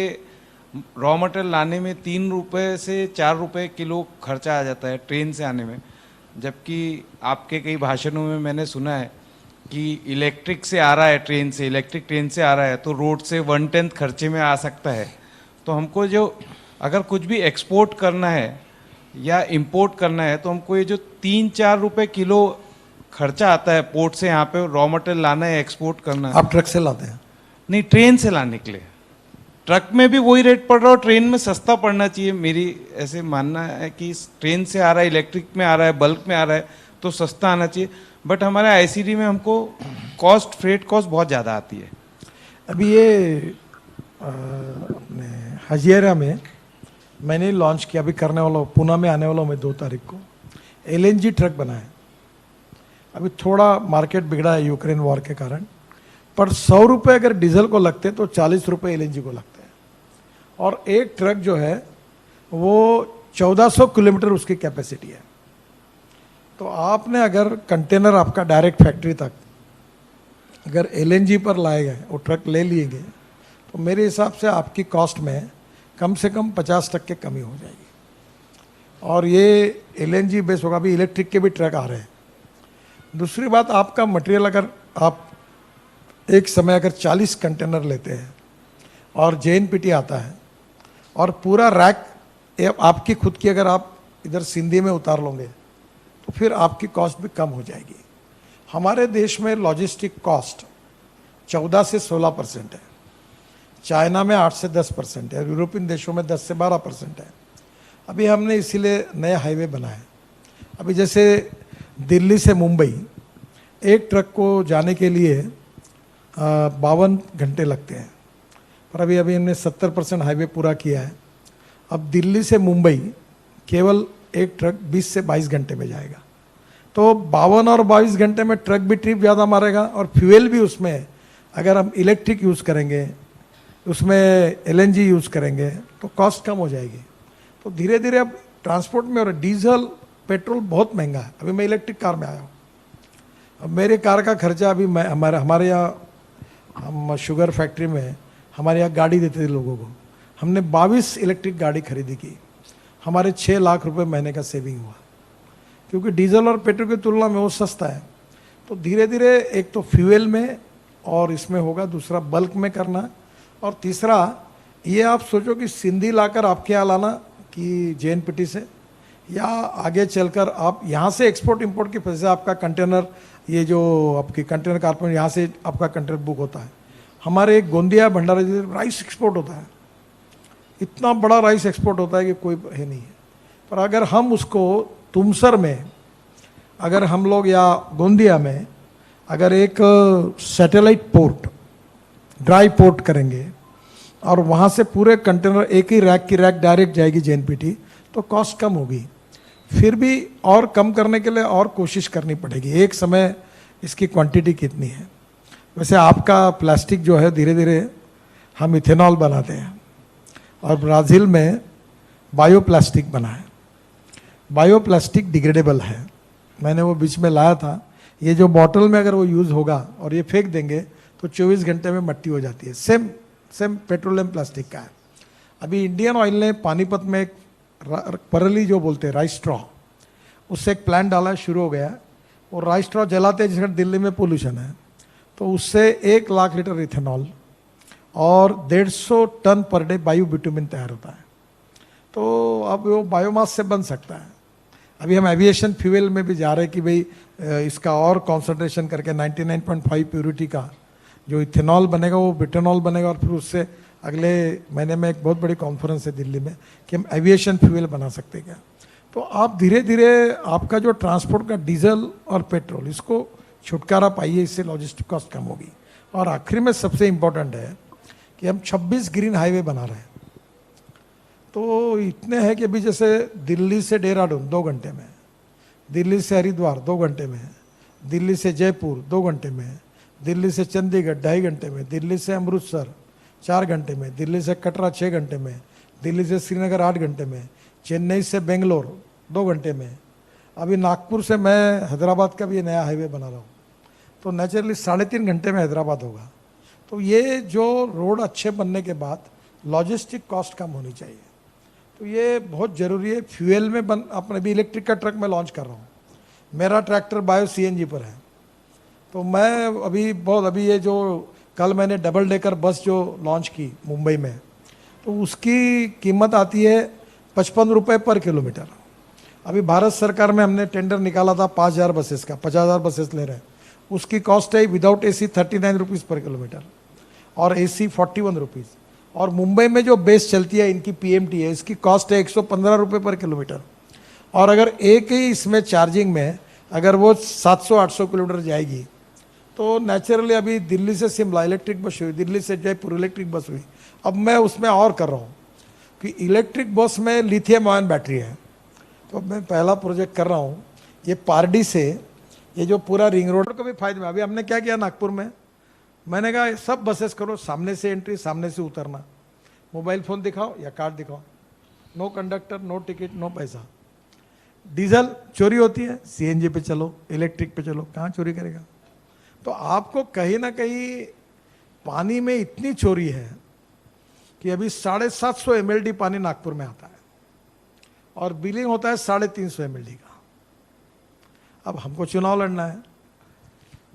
रॉ मटेरियल लाने में 3 रुपये से 4 रुपये किलो खर्चा आ जाता है ट्रेन से आने में। जबकि आपके कई भाषणों में मैंने सुना है कि इलेक्ट्रिक से आ रहा है, ट्रेन से, इलेक्ट्रिक ट्रेन से आ रहा है, तो रोड से 1/10 खर्चे में आ सकता है। तो हमको जो अगर कुछ भी एक्सपोर्ट करना है या इंपोर्ट करना है, तो हमको ये जो 3-4 रुपये किलो खर्चा आता है पोर्ट से यहाँ पे रॉ मटेरियल लाना है, एक्सपोर्ट करना है। आप ट्रक से लाते हैं? नहीं, ट्रेन से लाने के लिए। ट्रक में भी वही रेट पड़ रहा है और ट्रेन में सस्ता पड़ना चाहिए, मेरी ऐसे मानना है कि ट्रेन से आ रहा है, इलेक्ट्रिक में आ रहा है, बल्क में आ रहा है, तो सस्ता आना चाहिए, बट हमारे आईसीडी में हमको कॉस्ट, फ्रेट कॉस्ट बहुत ज़्यादा आती है। अभी ये अपने हजियारा में मैंने लॉन्च किया, अभी करने वाला हूँ, पूना में आने वाला हूँ मैं 2 तारीख को। एलएनजी ट्रक बना है। अभी थोड़ा मार्केट बिगड़ा है यूक्रेन वॉर के कारण, पर 100 रुपये अगर डीजल को लगते तो 40 रुपये एलएनजी को लगते हैं। और एक ट्रक जो है वो 1400 किलोमीटर उसकी कैपेसिटी है। तो आपने अगर कंटेनर आपका डायरेक्ट फैक्ट्री तक अगर एलएनजी पर लाए गए, वो ट्रक ले लिए गए, तो मेरे हिसाब से आपकी कॉस्ट में कम से कम 50% कमी हो जाएगी। और ये एलएनजी बेस होगा। अभी इलेक्ट्रिक के भी ट्रक आ रहे हैं। दूसरी बात, आपका मटेरियल अगर आप एक समय अगर 40 कंटेनर लेते हैं और जेएनपीटी आता है और पूरा रैक आपकी खुद की अगर आप इधर सिंधी में उतार लोगे तो फिर आपकी कॉस्ट भी कम हो जाएगी। हमारे देश में लॉजिस्टिक कॉस्ट 14 से 16% है, चाइना में 8 से 10% है, यूरोपियन देशों में 10 से 12% है। अभी हमने इसीलिए नए हाईवे बनाए। अभी जैसे दिल्ली से मुंबई एक ट्रक को जाने के लिए 52 घंटे लगते हैं, पर अभी हमने 70% हाईवे पूरा किया है। अब दिल्ली से मुंबई केवल एक ट्रक 20 से 22 घंटे में जाएगा। तो 52 और 22 घंटे में ट्रक भी ट्रिप ज़्यादा मारेगा और फ्यूल भी उसमें अगर हम इलेक्ट्रिक यूज़ करेंगे, उसमें एलएनजी यूज़ करेंगे तो कॉस्ट कम हो जाएगी। तो धीरे धीरे अब ट्रांसपोर्ट में, और डीजल पेट्रोल बहुत महंगा है। अभी मैं इलेक्ट्रिक कार में आया हूँ। अब मेरे कार का खर्चा अभी मैं हमारे यहाँ हम शुगर फैक्ट्री में हमारे यहाँ गाड़ी देते थे लोगों को। हमने 22 इलेक्ट्रिक गाड़ी खरीदी की। हमारे 6 लाख रुपए महीने का सेविंग हुआ, क्योंकि डीजल और पेट्रोल की तुलना में वो सस्ता है। तो धीरे धीरे एक तो फ्यूल में और इसमें होगा, दूसरा बल्क में करना, और तीसरा ये आप सोचो कि सिंधी लाकर आपके यहाँ लाना कि जेएनपीटी से, या आगे चलकर आप यहाँ से एक्सपोर्ट इंपोर्ट की वजह से आपका कंटेनर, ये जो आपकी कंटेनर कारपोरेट यहाँ से आपका कंटेनर बुक होता है। हमारे एक गोंदिया भंडारा राइस एक्सपोर्ट होता है, इतना बड़ा राइस एक्सपोर्ट होता है कि कोई है नहीं है। पर अगर हम उसको तुमसर में, अगर हम लोग या गोंदिया में अगर एक सैटेलाइट पोर्ट, ड्राई पोर्ट करेंगे और वहाँ से पूरे कंटेनर एक ही रैक की रैक डायरेक्ट जाएगी जेएनपीटी, तो कॉस्ट कम होगी। फिर भी और कम करने के लिए और कोशिश करनी पड़ेगी। एक समय इसकी क्वांटिटी कितनी है। वैसे आपका प्लास्टिक जो है धीरे धीरे हम इथेनॉल बनाते हैं, और ब्राज़ील में बायोप्लास्टिक बना है। बायोप्लास्टिक डिग्रेडेबल है। मैंने वो बीच में लाया था। ये जो बॉटल में अगर वो यूज़ होगा और ये फेंक देंगे तो 24 घंटे में मट्टी हो जाती है। सेम पेट्रोलियम प्लास्टिक का है। अभी इंडियन ऑयल ने पानीपत में एक परली जो बोलते हैं राइस स्ट्रॉ, उससे एक प्लांट डाला, शुरू हो गया। और राइस स्ट्रॉ जलाते हैं, जिसका दिल्ली में पोल्यूशन है, तो उससे 1 लाख लीटर इथेनॉल और 150 ton per day bio bitumen तैयार होता है। तो अब वो बायोमास से बन सकता है। अभी हम एविएशन फ्यूल में भी जा रहे हैं कि भाई इसका और कॉन्सेंट्रेशन करके 99.5 प्योरिटी का जो इथेनॉल बनेगा वो बिटेनॉल बनेगा, और फिर उससे अगले महीने में एक बहुत बड़ी कॉन्फ्रेंस है दिल्ली में कि हम एविएशन फ्यूल बना सकते हैं क्या। तो आप धीरे धीरे आपका जो ट्रांसपोर्ट का डीजल और पेट्रोल, इसको छुटकारा पाइए, इससे लॉजिस्टिक कॉस्ट कम होगी। और आखिर में सबसे इम्पोर्टेंट है कि हम 26 ग्रीन हाईवे बना रहे हैं। तो इतने हैं कि अभी जैसे दिल्ली से देहरादून 2 घंटे में, दिल्ली से हरिद्वार 2 घंटे में, दिल्ली से जयपुर 2 घंटे में, दिल्ली से चंडीगढ़ 2.5 घंटे में, दिल्ली से अमृतसर 4 घंटे में, दिल्ली से कटरा 6 घंटे में, दिल्ली से श्रीनगर 8 घंटे में, चेन्नई से बेंगलोर 2 घंटे में। अभी नागपुर से मैं हैदराबाद का भी ये नया हाईवे बना रहा हूँ, तो नेचुरली 3.5 घंटे में हैदराबाद होगा। तो ये जो रोड अच्छे बनने के बाद लॉजिस्टिक कॉस्ट कम होनी चाहिए। तो ये बहुत ज़रूरी है। फ्यूल में अपने भी इलेक्ट्रिक का ट्रक मैं लॉन्च कर रहा हूँ। मेरा ट्रैक्टर बायो सीएनजी पर है। तो मैं अभी ये जो कल मैंने डबल डेकर बस जो लॉन्च की मुंबई में, तो उसकी कीमत आती है 55 रुपये पर किलोमीटर। अभी भारत सरकार में हमने टेंडर निकाला था 5,000 बसेस का, 50,000 बसेस ले रहे हैं। उसकी कॉस्ट है विदाउट एसी 39 रुपीज़ पर किलोमीटर और एसी 41 रुपीज़। और मुंबई में जो बेस चलती है इनकी पीएमटी है, इसकी कॉस्ट है 115 रुपये पर किलोमीटर। और अगर एक ही इसमें चार्जिंग में अगर वो 700-800 किलोमीटर जाएगी तो नेचुरली अभी दिल्ली से शिमला इलेक्ट्रिक बस हुई, दिल्ली से जयपुर इलेक्ट्रिक बस हुई। अब मैं उसमें और कर रहा हूँ कि इलेक्ट्रिक बस में लिथियम आयन बैटरी है। तो मैं पहला प्रोजेक्ट कर रहा हूँ ये पारडी से, ये जो पूरा रिंग रोड को भी फायदे में। अभी हमने क्या किया नागपुर में, मैंने कहा सब बसेस करो सामने से एंट्री सामने से उतरना, मोबाइल फ़ोन दिखाओ या कार्ड दिखाओ, no conductor no ticket no पैसा। डीजल चोरी होती है, सीएनजी पे चलो इलेक्ट्रिक पे चलो, कहाँ चोरी करेगा। तो आपको कहीं ना कहीं पानी में इतनी चोरी है कि अभी 750 mld पानी नागपुर में आता है और बिलिंग होता है 350 mld का। अब हमको चुनाव लड़ना है,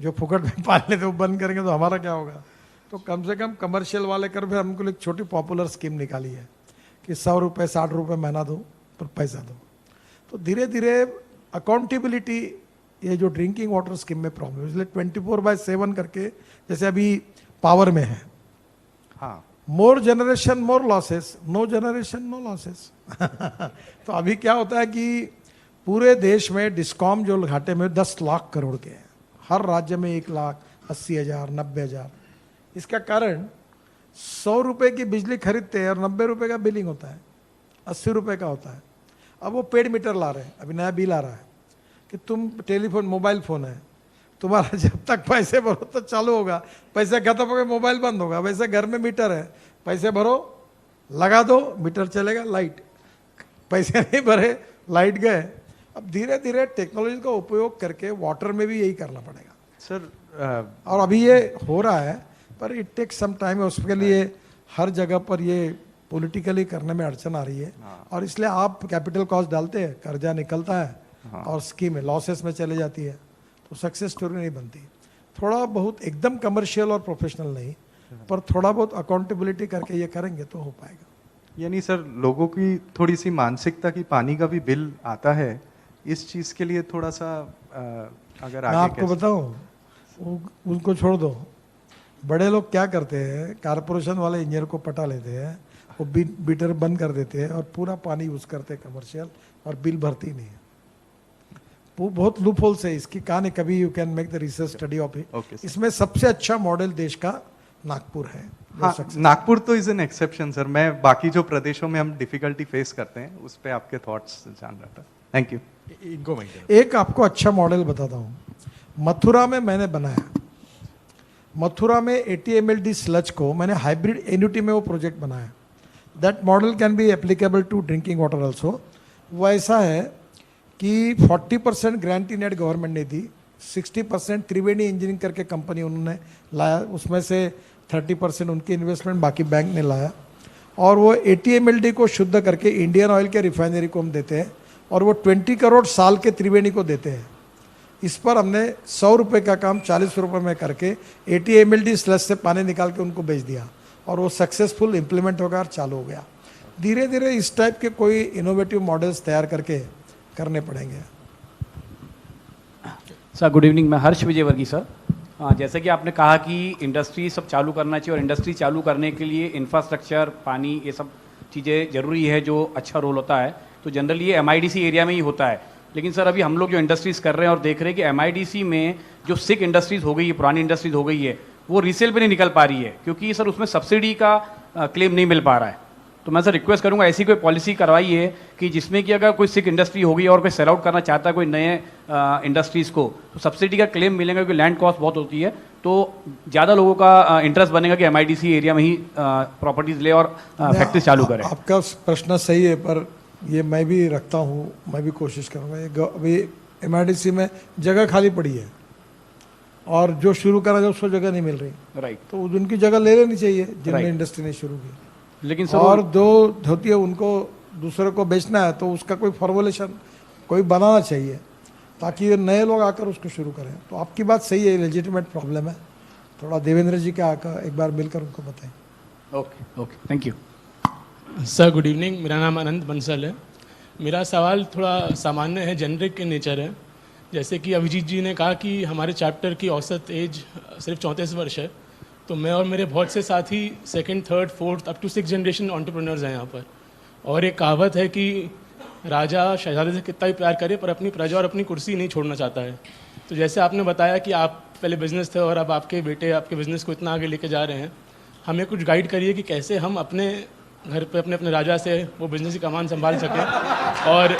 जो फुकट में पानी लेते वो बंद करेंगे तो हमारा क्या होगा। तो कम से कम कमर्शियल वाले कर भी हमको एक छोटी पॉपुलर स्कीम निकाली है कि 100 रुपये 60 रुपये महीना दो पर पैसा दो। तो धीरे धीरे अकाउंटेबिलिटी, ये जो ड्रिंकिंग वाटर स्कीम में प्रॉब्लम, इसलिए 24/7 करके, जैसे अभी पावर में है, हाँ, more generation more losses, no generation no losses. तो अभी क्या होता है कि पूरे देश में डिस्कॉम जो घाटे में 10 लाख करोड़ के हैं, हर राज्य में 1,80,000 90,000। इसका कारण 100 रुपये की बिजली खरीदते हैं और 90 रुपये का बिलिंग होता है, 80 रुपये का होता है। अब वो पेड मीटर ला रहे हैं, अभी नया बिल आ रहा है कि तुम टेलीफोन मोबाइल फ़ोन है तुम्हारा, जब तक पैसे भरो तो चालू होगा, पैसे खत्म हो गए मोबाइल बंद होगा। वैसे घर में मीटर है, पैसे भरो लगा दो मीटर चलेगा, लाइट, पैसे नहीं भरे लाइट गए। अब धीरे धीरे टेक्नोलॉजी का उपयोग करके वाटर में भी यही करना पड़ेगा सर। और अभी ये हो रहा है पर इट टेक सम टाइम, उसके लिए हर जगह पर ये पॉलिटिकली करने में अड़चन आ रही है। और इसलिए आप कैपिटल कॉस्ट डालते हैं, कर्जा निकलता है और स्कीम लॉसेस में चले जाती है, तो सक्सेस स्टोरी नहीं बनती। थोड़ा बहुत एकदम कमर्शियल और प्रोफेशनल नहीं, पर थोड़ा बहुत अकाउंटेबिलिटी करके ये करेंगे तो हो पाएगा। यानी सर लोगों की थोड़ी सी मानसिकता कि पानी का भी बिल आता है, इस चीज़ के लिए थोड़ा सा अगर मैं आगे आपको बताऊं, उनको छोड़ दो, बड़े लोग क्या करते हैं, कारपोरेशन वाले इंजीनियर को पटा लेते हैं, वो बीटर बंद कर देते हैं और पूरा पानी यूज़ करते हैं कमर्शियल, और बिल भरती नहीं है। वो बहुत लूप होल्स है इसकी, कहानी कभी you can make the research study of it. इसमें सबसे अच्छा मॉडल देश का नागपुर है। हाँ, नागपुर तो इज एन एक्सेप्शन सर। मैं बाकी जो प्रदेशों में हम डिफिकल्टी फेस करते हैं उस पर आपके थॉट्स जान रहा था। Thank you. इनको मैं एक आपको अच्छा मॉडल बताता हूँ, मथुरा में मैंने बनाया। मथुरा में 80 mld स्लज को मैंने हाइब्रिड एन्युटी में वो प्रोजेक्ट बनाया। That model can be applicable to drinking water also. वो ऐसा है कि 40% गारंटी नेट गवर्नमेंट ने दी, 60% त्रिवेणी इंजीनियरिंग करके कंपनी उन्होंने लाया, उसमें से 30% उनकी इन्वेस्टमेंट बाकी बैंक ने लाया, और वो 80 mld को शुद्ध करके इंडियन ऑयल के रिफाइनरी को हम देते हैं, और वो 20 करोड़ साल के त्रिवेणी को देते हैं। इस पर हमने 100 रुपये का काम 40 रुपये में करके 80 mld स्लज से पानी निकाल के उनको बेच दिया, और वो सक्सेसफुल इम्प्लीमेंट होगा और चालू हो गया। धीरे धीरे इस टाइप के कोई इनोवेटिव मॉडल्स तैयार करके करने पड़ेंगे। सर गुड इवनिंग, मैं हर्ष विजयवर्गीय सर। जैसे कि आपने कहा कि इंडस्ट्री सब चालू करना चाहिए, और इंडस्ट्री चालू करने के लिए इंफ्रास्ट्रक्चर, पानी, ये सब चीज़ें ज़रूरी है जो अच्छा रोल होता है। तो जनरली ये MIDC एरिया में ही होता है। लेकिन सर अभी हम लोग जो इंडस्ट्रीज़ कर रहे हैं और देख रहे हैं कि MIDC में जो सिक इंडस्ट्रीज़ हो गई है, पुरानी इंडस्ट्रीज़ हो गई है, वो रीसेल पे नहीं निकल पा रही है, क्योंकि सर उसमें सब्सिडी का क्लेम नहीं मिल पा रहा है। तो मैं सर रिक्वेस्ट करूंगा ऐसी कोई पॉलिसी करवाइए कि जिसमें कि अगर कोई सिक इंडस्ट्री होगी और कोई सेल आउट करना चाहता है कोई नए इंडस्ट्रीज़ को, तो सब्सिडी का क्लेम मिलेगा, क्योंकि लैंड कॉस्ट बहुत होती है। तो ज़्यादा लोगों का इंटरेस्ट बनेगा कि MIDC एरिया में ही प्रॉपर्टीज़ ले और फैक्ट्री चालू करें। आपका प्रश्न सही है, पर ये मैं भी रखता हूँ, मैं भी कोशिश करूँगा। ये अभी MIDC में जगह खाली पड़ी है और जो शुरू करा जाए उसको जगह नहीं मिल रही, राइट। तो उनकी जगह ले लेनी चाहिए जिनने इंडस्ट्री ने शुरू की। लेकिन सर और जो होती है उनको दूसरे को बेचना है, तो उसका कोई फॉर्मुलेशन कोई बनाना चाहिए ताकि नए लोग आकर उसको शुरू करें। तो आपकी बात सही है, लेजिटिमेट प्रॉब्लम है। थोड़ा देवेंद्र जी के आकर एक बार मिलकर उनको बताएं। Okay okay, thank you sir. Good evening, मेरा नाम अनंत बंसल है। मेरा सवाल थोड़ा सामान्य है, जेनरिक इन नेचर है। जैसे कि अभिजीत जी ने कहा कि हमारे चैप्टर की औसत एज सिर्फ 34 वर्ष है, तो मैं और मेरे बहुत से साथी 2nd, 3rd, 4th up to 6th generation entrepreneurs हैं यहाँ पर। और एक कहावत है कि राजा शहजादे से कितना भी प्यार करे पर अपनी प्रजा और अपनी कुर्सी नहीं छोड़ना चाहता है। तो जैसे आपने बताया कि आप पहले बिजनेस थे और अब आपके बेटे आपके बिजनेस को इतना आगे लेके जा रहे हैं, हमें कुछ गाइड करिए कि कैसे हम अपने घर पे अपने अपने राजा से वो बिजनेस की कमान संभाल सकें और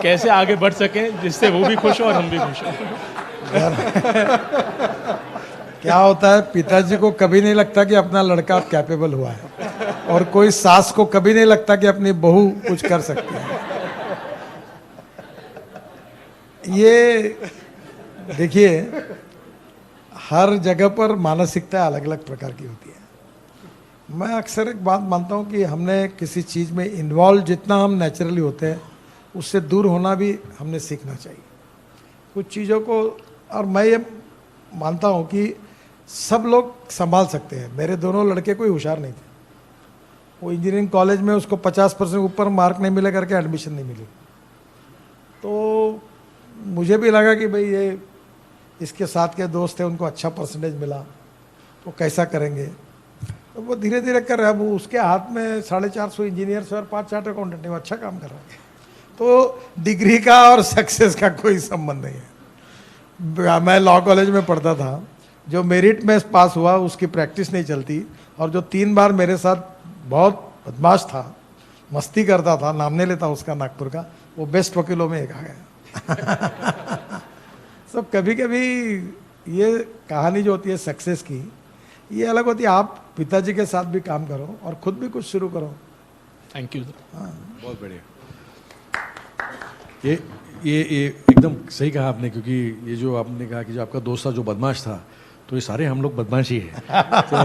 कैसे आगे बढ़ सकें जिससे वो भी खुश हो और हम भी खुश हों। क्या होता है, पिताजी को कभी नहीं लगता कि अपना लड़का कैपेबल हुआ है, और कोई सास को कभी नहीं लगता कि अपनी बहू कुछ कर सकती है। ये देखिए, हर जगह पर मानसिकता अलग अलग प्रकार की होती है। मैं अक्सर एक बात मानता हूँ कि हमने किसी चीज़ में इन्वॉल्व जितना हम नेचुरली होते हैं उससे दूर होना भी हमने सीखना चाहिए कुछ चीज़ों को। और मैं ये मानता हूँ कि सब लोग संभाल सकते हैं। मेरे दोनों लड़के कोई होशियार नहीं थे, वो इंजीनियरिंग कॉलेज में उसको 50% ऊपर मार्क नहीं मिले करके एडमिशन नहीं मिली। तो मुझे भी लगा कि भाई ये इसके साथ के दोस्त थे, उनको अच्छा परसेंटेज मिला, तो कैसा करेंगे। तो वो धीरे धीरे कर रहा है। वो उसके हाथ में 450 इंजीनियर्स और 5 चार्ट अकाउंटेंट है, वो अच्छा काम कर रहा है। तो डिग्री का और सक्सेस का कोई संबंध नहीं है। मैं लॉ कॉलेज में पढ़ता था, जो मेरिट में पास हुआ उसकी प्रैक्टिस नहीं चलती, और जो 3 बार मेरे साथ बहुत बदमाश था, मस्ती करता था, नाम नहीं लेता उसका नागपुर का, वो बेस्ट वकीलों में एक आ गया। सब कभी कभी ये कहानी जो होती है सक्सेस की, ये अलग होती है। आप पिताजी के साथ भी काम करो और खुद भी कुछ शुरू करो। Thank you. बहुत बढ़िया। ये एकदम सही कहा आपने, क्योंकि ये जो आपने कहा कि जो आपका दोस्त था जो बदमाश था, तो ये सारे हम लोग बदमाश ही हैं। तो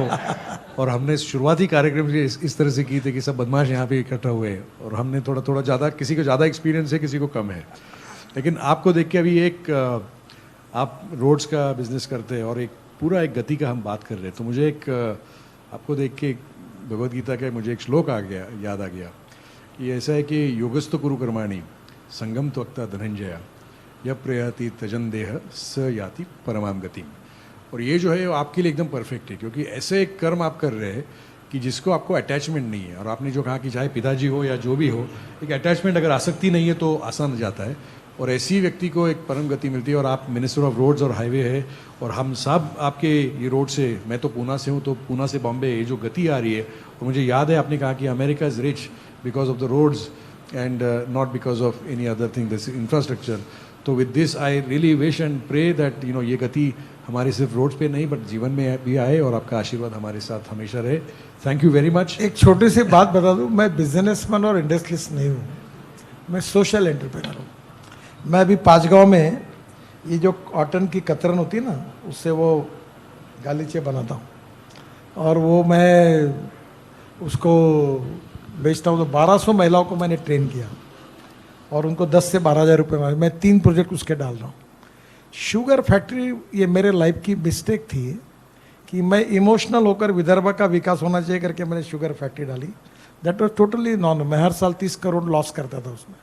और हमने शुरुआती कार्यक्रम इस तरह से की थे कि सब बदमाश यहाँ पे इकट्ठा हुए हैं, और हमने थोड़ा थोड़ा ज़्यादा, किसी को ज़्यादा एक्सपीरियंस है, किसी को कम है। लेकिन आपको देख के अभी आप रोड्स का बिजनेस करते हैं और पूरा एक गति का हम बात कर रहे हैं, तो मुझे आपको देख के भगवद गीता का मुझे एक श्लोक याद आ गया कि ऐसा है कि योगस्तु कुरु कर्माणि संगम त्वक्ता धनंजय यह प्रयाति तजन देह स याति परमाम गति। और ये जो है आपके लिए एकदम परफेक्ट है, क्योंकि ऐसे एक कर्म आप कर रहे हैं कि जिसको आपको अटैचमेंट नहीं है। और आपने जो कहा कि चाहे पिताजी हो या जो भी हो, एक अटैचमेंट अगर आसक्ति नहीं है तो आसान हो जाता है, और ऐसी व्यक्ति को एक परम गति मिलती है। और आप मिनिस्टर ऑफ रोड्स और हाईवे है, और हम सब आपके ये रोड से, मैं तो पूना से हूँ, तो पूना से बॉम्बे ये जो गति आ रही है, और मुझे याद है आपने कहा कि America is rich because of the roads and not because of any other thing, this infrastructure. तो with this I really wish and pray that ये गति हमारे सिर्फ रोड्स पे नहीं बट जीवन में भी आए, और आपका आशीर्वाद हमारे साथ हमेशा रहे। Thank you very much. एक छोटी सी बात बता दूं, मैं बिजनेसमैन और इंडस्ट्रियलिस्ट नहीं हूँ, मैं सोशल एंटरप्रेन्योर हूँ। मैं अभी 5 गाँव में ये जो कॉटन की कतरन होती है ना, उससे वो गालीचे बनाता हूँ, और वो मैं उसको बेचता हूँ। तो 1200 महिलाओं को मैंने ट्रेन किया और उनको 10 से 12,000 रुपये मैं 3 प्रोजेक्ट उसके डाल रहा हूँ। शुगर फैक्ट्री, ये मेरे लाइफ की मिस्टेक थी कि मैं इमोशनल होकर विदर्भ का विकास होना चाहिए करके मैंने शुगर फैक्ट्री डाली। That was totally non. मैं हर साल 30 करोड़ लॉस करता था उसमें।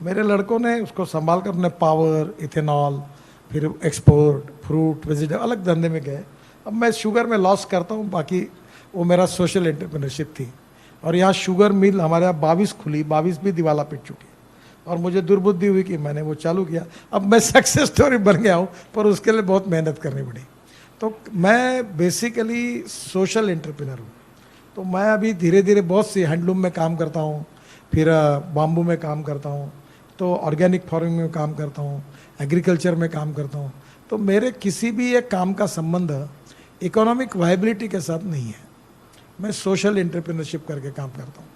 मेरे लड़कों ने उसको संभाल कर अपने पावर, इथेनॉल, फिर एक्सपोर्ट, फ्रूट, वेजिटेबल अलग धंधे में गए। अब मैं शुगर में लॉस करता हूँ, बाकी वो मेरा सोशल एंटरप्रेन्योरशिप थी। और यहाँ शुगर मिल हमारे यहाँ 22 खुली, 22 भी दिवाला पिट चुकी, और मुझे दुर्बुद्धि हुई कि मैंने वो चालू किया। अब मैं सक्सेस स्टोरी बन गया हूँ, पर उसके लिए बहुत मेहनत करनी पड़ी। तो मैं बेसिकली सोशल एंटरप्रेन्योर हूँ। तो मैं अभी धीरे धीरे बहुत सी हैंडलूम में काम करता हूँ, फिर बाम्बू में काम करता हूँ, तो ऑर्गेनिक फार्मिंग में काम करता हूँ, एग्रीकल्चर में काम करता हूँ। तो मेरे किसी भी एक काम का संबंध इकोनॉमिक वायबिलिटी के साथ नहीं है। मैं सोशल एंटरप्रेन्योरशिप करके काम करता हूँ।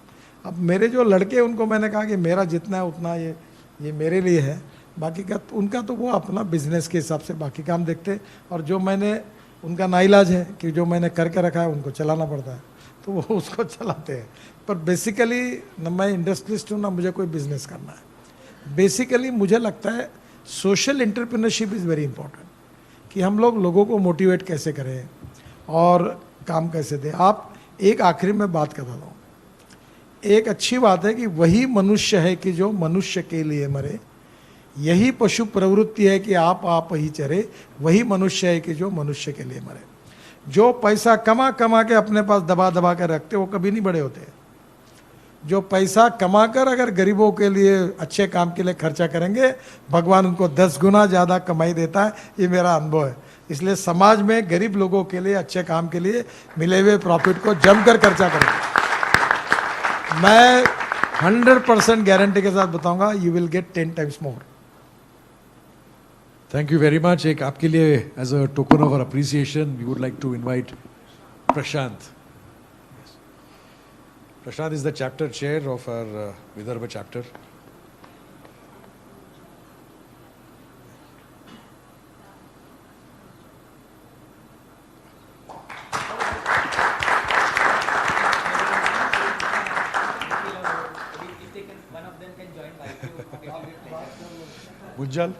अब मेरे जो लड़के, उनको मैंने कहा कि मेरा जितना है उतना ये मेरे लिए है, बाकी का उनका तो वो अपना बिजनेस के हिसाब से बाकी काम देखते। और जो मैंने, उनका नाइलाज है कि जो मैंने करके रखा है उनको चलाना पड़ता है, तो वो उसको चलाते हैं। पर बेसिकली न मैं इंडस्ट्रियलिस्ट हूँ, ना मुझे कोई बिजनेस करना है। बेसिकली मुझे लगता है social entrepreneurship is very important, कि हम लोग लोगों को मोटिवेट कैसे करें और काम कैसे दें। आप एक आखिरी में बात कर रहा हूँ, एक अच्छी बात है कि वही मनुष्य है कि जो मनुष्य के लिए मरे, यही पशु प्रवृत्ति है कि आप ही चरे, वही मनुष्य है कि जो मनुष्य के लिए मरे। जो पैसा कमा कमा के अपने पास दबा दबा के रखते, वो कभी नहीं बड़े होते। जो पैसा कमाकर अगर गरीबों के लिए अच्छे काम के लिए खर्चा करेंगे, भगवान उनको 10 गुना ज़्यादा कमाई देता है। ये मेरा अनुभव है। इसलिए समाज में गरीब लोगों के लिए अच्छे काम के लिए मिले हुए प्रॉफिट को जमकर खर्चा करेंगे। मैं 100% गारंटी के साथ बताऊंगा, you will get 10 times more. Thank you very much. एक आपके लिए as a token of our appreciation we would like to invite Prashant. Prashant is the chapter chair of our Vidarbha chapter. Bujjal.